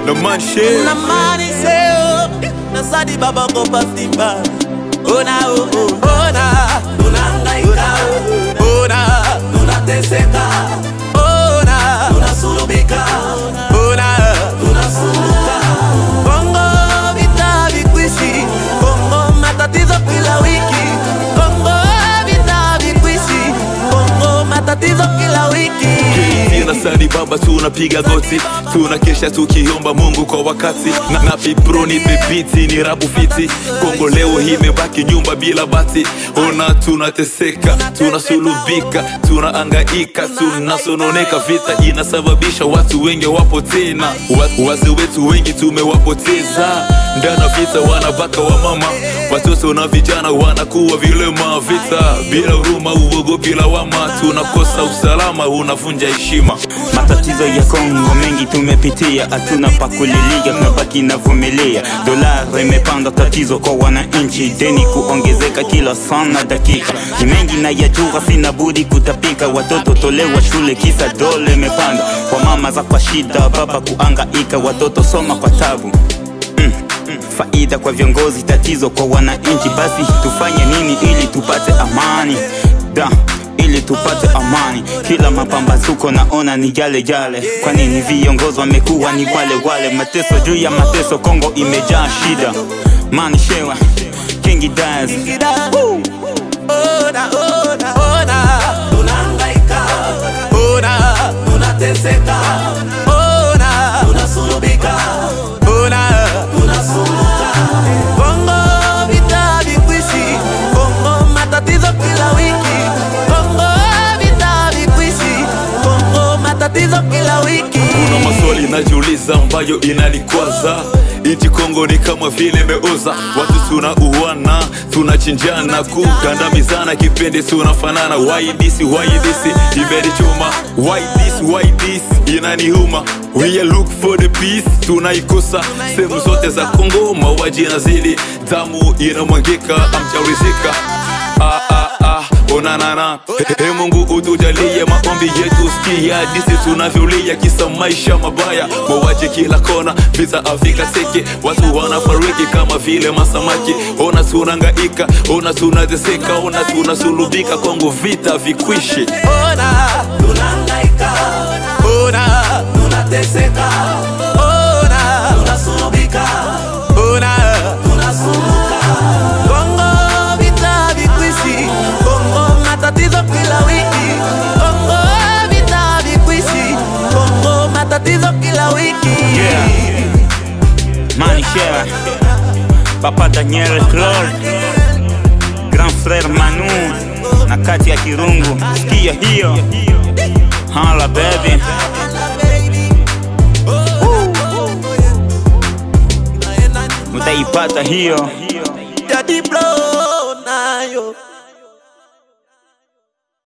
No man shit. Na mani seo na sadi baba ko pasimba. Ona ona tunangaika. Ona tunateseka. Ona tunasulubika. Ona tunasuluka. Kongo vita vikwishi. Kongo matatizo kila wiki. Kongo vita vikwishi. Kongo matatizo kila wiki. Nasadi baba tunapiga goti, tunakesha tukiomba Mungu kwa wakati. Na pipro ni pepiti ni rabu fiti. Kongo leo hii imebaki nyumba bila bati. Ona tunateseka, tunasulubika, tunaangaika, tunasononeka. Vita inasababisha watu wengi wapo tena. Wazee wetu wengi tumewapoteza. Ndana vita wanabaka wa mama, watoto na vijana wanakuwa vilema. Vita bila huruma, uogo bila wama. Tunakosa usalama, unavunja heshima. Matatizo ya Kongo mengi tumepitia, hatuna pa kulilia, tunabaki na vumilia. Dola imepanda, tatizo kwa wananchi, deni kuongezeka kila sana dakika. Ni mengi na yajua, sina budi kutapika. Watoto tolewa shule kisa dole imepanda. Kwa mama za kwa shida, baba kuangaika, watoto soma kwa tabu. Faida kwa viongozi, tatizo kwa wananchi. Basi tufanye nini ili tupate amani? Ili tupate amani. Kila mapambazuko naona ni jale jale. Kwa nini viongozi wamekuwa ni wale wale? Mateso juu ya mateso, Kongo imejaa shida. Mani shewa Kingi Daz. Ona tunangaika. Ona tunateseka. Ona tunasulubika. Ona tunasuluka. Kongo vita vikwishi. Kongo matatizo kila wiki. Kongo vita vikwishi. Kongo matatizo kila wiki. Kuna maswali najiuliza ambayo inanikwaza. Inchi Kongo ni kama vile meoza. Watu tunauana, tunachinjana, kugandamizana, kipende tunafanana. Why this imenichoma. Why this inanihuma. We look for the peace, tunaikosa. Sehemu zote za Kongo mauaji yanazidi, damu inamwagika, amjarizika. Onanana. Hey Mungu utujalie maombi yetu, sikia disi tunavyolia kisa maisha mabaya. Mauaji kila kona, vita Afrika seke, watu wanafariki kama vile masamaki. Ona tunangaika, ona tunateseka, ona tunasulubika, Kongo vita vikwishi. Ona tunangaika. Ona tunateseka. Ona tunasulubika. Ona tunasuluka. Kongo vita vikwishi. Kongo matatizo kila wiki. Kongo vita vikwishi. Kongo matatizo kila wiki. Mani shewa Papa Daniel Claude, Grand Frère Manu na kati ya Kirungu. Sikia hiyo. Hala baby. Mutaipata hiyo. Daddy blow nayo.